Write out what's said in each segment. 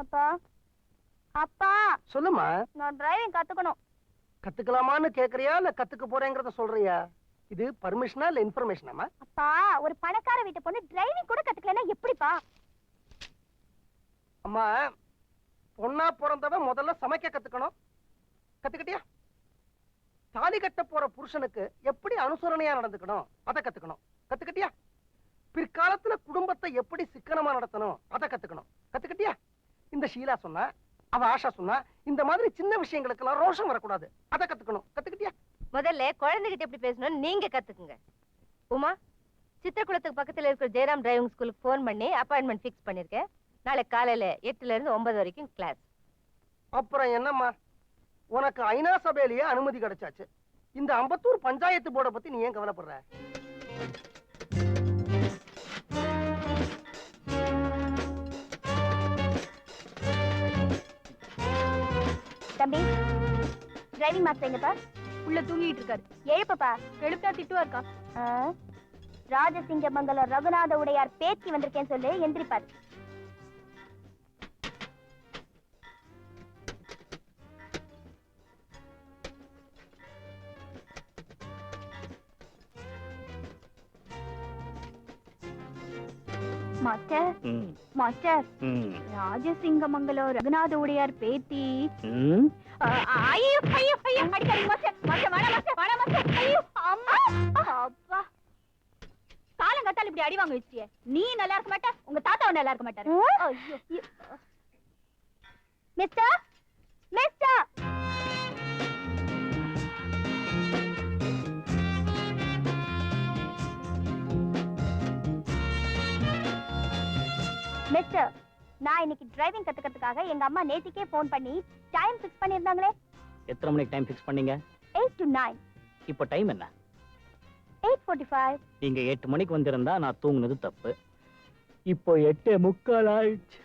அப்பா அப்பா சொல்லுமா. நான் டிரைவிங் கத்துக்கணும். கத்துக்கலாமான்னு கேக்குறியா இல்ல கத்துக்க போறேங்கறத சொல்றியா? இது பர்மிஷனா இல்ல இன்ஃபர்மேஷனாமா? அப்பா ஒரு பணக்கார வீட்டு பொண்ணு டிரைவிங் கூட கத்துக்கலனா எப்படிப்பா? அம்மா, பொண்ணா பிறந்தவ முதல்ல சமைக்க கத்துக்கணும். கத்துக்கிட்டியா? தாலி கட்ட போற புருஷனுக்கு எப்படி அனுசரணையா நடந்துக்கணும் அத கத்துக்கணும். கத்துக்கிட்டியா? பிற்காலத்துல குடும்பத்தை எப்படி சிக்கனமா நடத்தணும் அத கத்துக்கணும். கத்துக்கிட்டியா? இந்த ஷீலா சொன்னா, அவ ஆஷா சொன்னா, இந்த மாதிரி சின்ன விஷயங்களுக்கெல்லாம் ரோஷம் வரக்கூடாது. அத கத்துக்கணும். கத்துக்கிட்டியா? முதல்ல குழந்தைகிட்ட எப்படி பேசணும்னு நீங்க கத்துக்குங்க. உமா, சித்திரகுளத்துக்கு பக்கத்துல இருக்கிற ஜெயராம் டிரைவிங் ஸ்கூலுக்கு போன் பண்ணி அப்பாயின்மெண்ட் ஃபிக்ஸ் பண்ணிருக்கேன். நாளை காலையில 8ல இருந்து 9 வரைக்கும் கிளாஸ். அப்புறம் என்னம்மா, உனக்கு ஐநா சபையிலேயே அனுமதி கிடைச்சாச்சு. இந்த அம்பத்தூர் பஞ்சாயத்து போர்டை பத்தி நீ ஏன் கவலைப்படுற? தம்பி, டிரைவிங் மாஸ்டர் எங்கப்பா? உள்ள தூங்கிட்டு இருக்காரு. எழுப்பப்பா. எழுப்பா திட்டுவா இருக்கா. ராஜசிங்கமங்கலம் ரகுநாத உடையார் பேத்தி வந்திருக்கேன்னு சொல்லு. எந்திரிப்பாரு. மாஸ்டர் மாஸ்டர், ராஜசிங்கமங்கலம் ரகுநாத உடையார் பேத்தி. ஐயோ ஐயோ ஐயோ, அடிக்காதீங்க மாஸ்டர். மாஸ்டர் வேணாம் மாஸ்டர், வேணாம் மாஸ்டர். ஐயோ அம்மா, அப்பா. காலங்கத்தால இப்படி அடி வாங்க வச்சியே. நீ நல்லா இருக்க மாட்ட, உங்க தாத்தாவும் நல்லா இருக்க மாட்டாரு. ஐயோ மிஸ்டர் மிஸ்டர் மிஸ்டர், நான் இன்னைக்கு டிரைவிங் கத்துக்கிறதுக்காக எங்க அம்மா நேத்திக்கே போன் பண்ணி டைம் ஃபிக்ஸ் பண்ணிருந்தாங்களே. எத்தனை மணிக்கு டைம் ஃபிக்ஸ் பண்ணீங்க? 8 to 9. இப்போ டைம் என்ன? 8:45. நீங்க 8 மணிக்கு வந்திருந்தா நான் தூங்குனது தப்பு. இப்போ 8:45 ஆயிடுச்சு.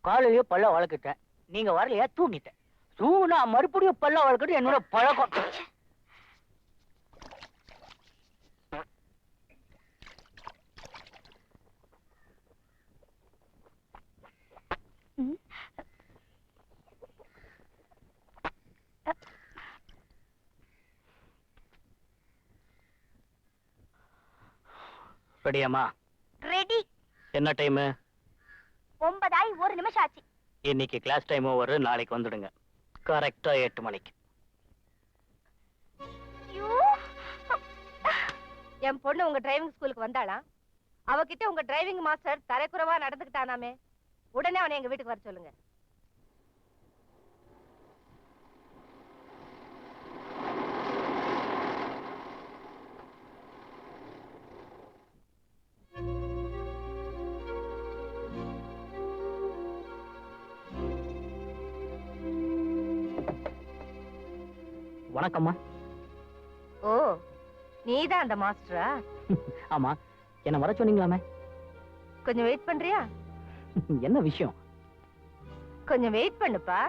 காலையிலேயே பல்ல வளர்க்கிட்டேன், நீங்க வரலையா? தூங்கிட்டேன். தூங்குனா மறுபடியும் பல்ல வளர்க்கறது என்னோட பழக்கம். ரெடியாமா? ரெடி. என்ன டைம்? 9 1 நிமிஷம் ஆச்சு. இன்னைக்கு கிளாஸ் டைம் ஓவர். நாளைக்கு வந்துடுங்க கரெக்டா 8 மணிக்கு. என் பொண்ணு உங்க டிரைவிங் ஸ்கூலுக்கு வந்தாளா? அவகிட்ட உங்க டிரைவிங் மாஸ்டர் தரைக்குறவா நடந்துக்கிட்டானாமே. உடனே அவனை எங்க வீட்டுக்கு வர சொல்லுங்க. வணக்கம்மா. ஓ, நீதான் அந்த மாஸ்டரா? ஆமா, என்ன வர சொன்னீங்களாமே. கொஞ்சம் வெயிட் பண்றியா? என்ன விஷயம்? கொஞ்சம் வெயிட் பண்ணுப்பா.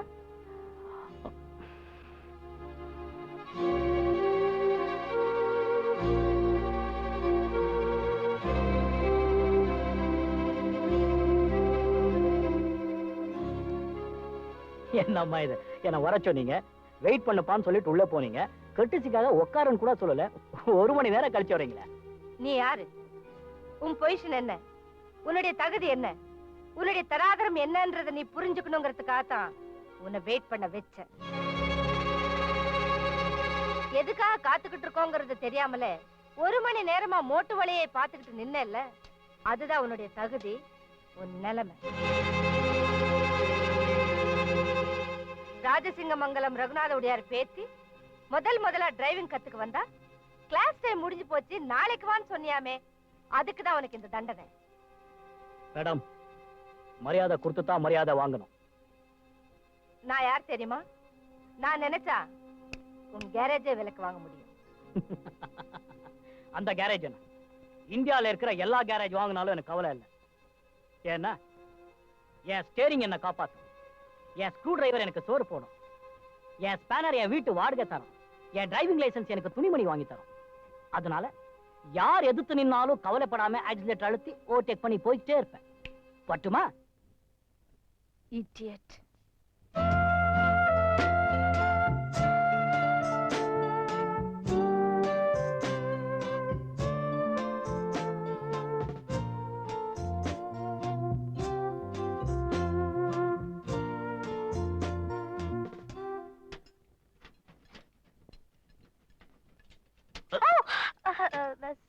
என்னம்மா இது? என்ன வர சொன்னீங்க, வெயிட் பண்ணப்பான்னு சொல்லிட்டு உள்ள போனீங்க. கட்டிச்சுக்காக உட்காரன்னு கூட சொல்லல, 1 மணி நேரம் கழிச்சு வரீங்களா? நீ யாரு? உன் பொசிஷன் என்ன? உன்னுடைய தகுதி என்ன? உன்னுடைய தராதரம் என்னன்றத நீ புரிஞ்சுக்கணுங்கிறதுக்காகத்தான் உன்னை வெயிட் பண்ண வச்ச. எதுக்காக காத்துக்கிட்டு இருக்கோங்கிறது தெரியாமலே 1 மணி நேரமா மோட்டு வலையை பார்த்துக்கிட்டு நின்னல்ல, அதுதான் உன்னுடைய தகுதி, உன் நிலைமை. ராஜசிங்கமங்கலம் ரகுநாத உடையார் பேத்தி முதலா டிரைவிங் கத்துக்கு வந்தா. கிளாஸ் டைம் முடிஞ்சு போச்சு, நாளைக்கு வான்னு சொன்னியாமே, அதுக்குதான் உனக்கு இந்த தண்டனை. மேடம், மரியாதை கொடுத்துதான் மரியாதை வாங்கணும். நான் யார் தெரியுமா? நான் நினைச்சா உன் கேரேஜே விலைக்கு வாங்க முடியும். அந்த கேரேஜ் என்ன? இந்தியால இருக்கிற எல்லா கேரேஜ் வாங்கினாலும் எனக்கு கவலை இல்லை. ஏன்னா என் ஸ்டேரிங் என்ன காப்பாத்தும், என் ஸ்க்ரூ டிரைவர் எனக்கு சோறு போடும், என் ஸ்பேனர் என் வீட்டு வாடகை தரும், என் டிரைவிங் லைசன்ஸ் எனக்கு துணிமணி வாங்கி தரும். அதனால யார் எதிர்த்து நின்னாலும் கவலைப்படாம ஆக்சிலேட்டர் அழுத்தி ஓவர்டேக் பண்ணி போயிட்டே இருப்பேன். பட்டுமா? Idiot.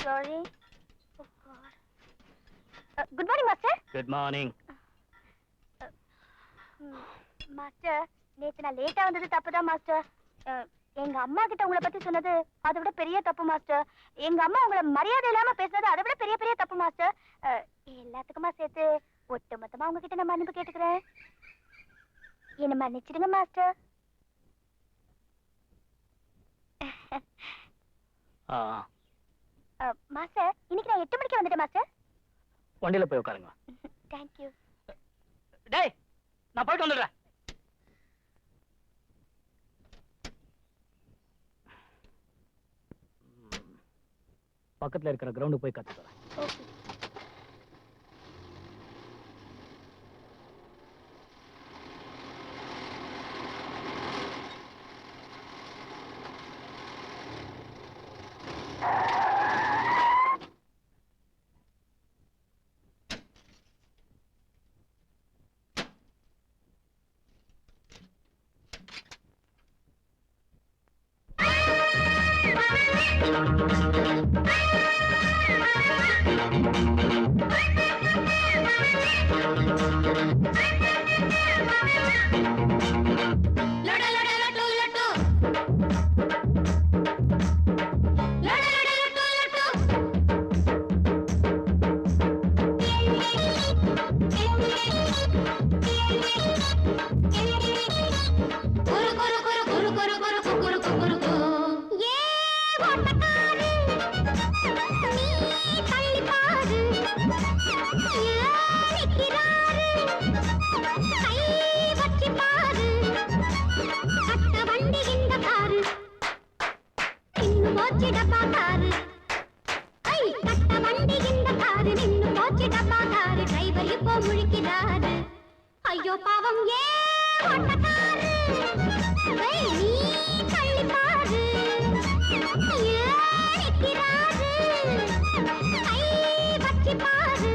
Sorry. Good morning master. Good morning. Master, நேத்து நான் லேட்டா வந்தது தப்புதான் மாஸ்டர். எங்க அம்மா கிட்ட உங்களை பத்தி சொன்னது அதை விட பெரிய தப்பு மாஸ்டர். எங்க அம்மா உங்களை மரியாதை இல்லாம பேசுனது அதை விட பெரிய பெரிய தப்பு மாஸ்டர். எல்லாத்துக்குமா சேர்த்து ஒட்டு மொத்தமா உங்ககிட்ட நான் மன்னிப்பு கேட்டுக்கிறேன். என்ன மன்னிச்சிடுங்க மாஸ்டர். மாஸ்டர், இன்னைக்கு நான் 8 மணிக்கு வந்துட்டேன் மாஸ்டர். வண்டியில போய் உட்காருங்க. தேங்க்யூ. டேய், நான் போயிட்டு வந்துடுறேன். பக்கத்துல இருக்கிற கிரவுண்டு போய் கத்துக்கிறேன். ஓகே. ஐயோ பாவம் ஏ ஓட்டக்காரு நீ தள்ளி பாரு நிற்கிறாரு கை வச்சி பாரு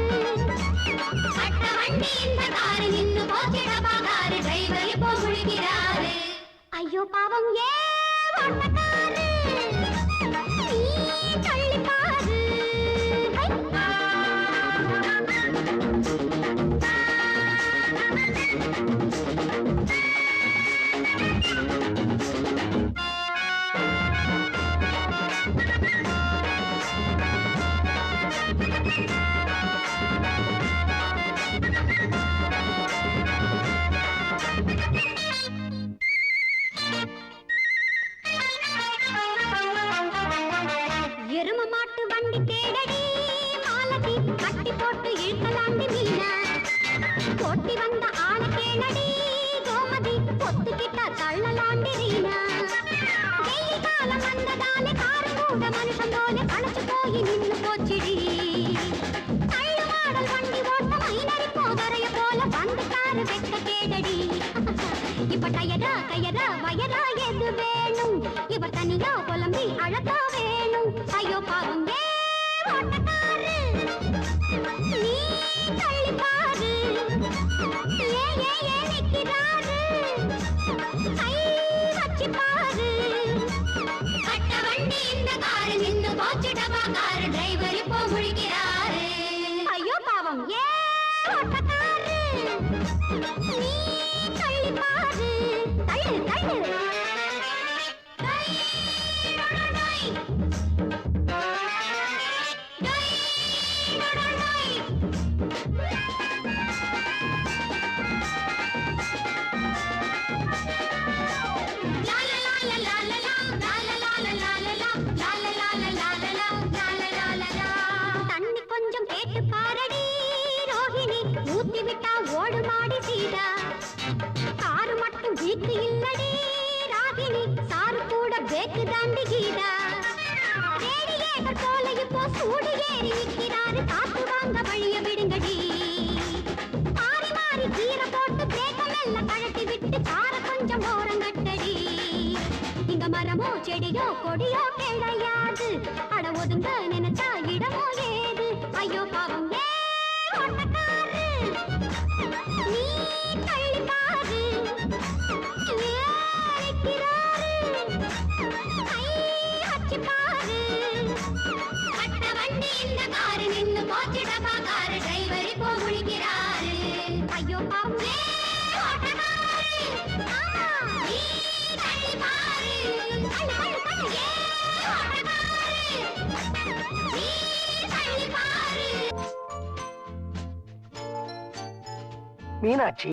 அட்ட வண்டி இந்த காரு நின்னு போச்சிட பாகாரு டிரைவர் இப்போ முழுகிறாரு ஐயோ பாவம் ஏ ஓட்டக்காரு நீ தள்ளி பாரு எரும மாட்டு வண்டி தேடடி மாலதி கட்டி போட்டு இழுக்கலாண்டி மீனா போட்டி வந்த ஆள கேளடி கோமதி பொத்துக்கிட்ட தள்ளலாண்டி ரீனா வெயில் காலம் வந்ததாலே காரு கூட மனுஷன் போல களைச்சு போய் நின்னு போச்சிடி தள்ளு மாடல் வண்டி ஓட்ட மைனரி போகறைய போல வந்துட்டாரு வெட்ட கேடடி இப்ப டயரா கயரா வயரா எது வேணும் இவர் தனியா புலம்பி அழகா வேணும் ஐயோ பாவம் ஏ ஓட்டக்காரு நீ தள்ளி பாரு ஏ ஏ ஏ நிற்கிறாரு கை வச்சி பாரு கட்ட வண்டி இந்த காரு நின்னு போச்சு டபா காரு டிரைவர் இப்போ முழிக்கிறாரு ஐயோ பாவம் ஏ ஓட்டக்காரு நீ தள்ளி பாரு தள்ளு தள்ளு தண்ணி கொஞ்சம் கேட்டு பாரடி ரோஹிணி ஊத்தி விட்டா ஓடு மாடி சீதா காரு மட்டும் வீட்டு இல்லடி ராகினி சாரு கூட பேக்கு தாண்டி கீதா ரேடியேட்டர் போல இப்போ சூடு ஏறி நிற்கிறாரு காத்து வாங்க வழிய விடுங்கடி மாறி மாறி கீரை போட்டு பிரேக்க மெல்ல கழட்டி விட்டு கார கொஞ்சம் ஓரங்கட்டடி இங்க மரமோ செடியோ கொடியோ கிடையாது அட ஒதுங்க நினைச்சா இடமோ ஏது ஐயோ பாவம் ஏ ஓட்டக்காரு நீ தள்ளி பாரு ஏறிக்கிறாரு கை வச்சு பாரு கட்ட வண்டி இந்த காரு நின்னு போச்சிடப்பா காரு டிரைவர் இப்போ முழிக்கிறாரு ஐயோ பாவம் ஏ ஓட்டக்காரு நீ தள்ளி பாரு தள்ளு தள்ளு தள்ளு ஏ ஓட்டக்காரு நீ தள்ளி பாரு மீனாட்சி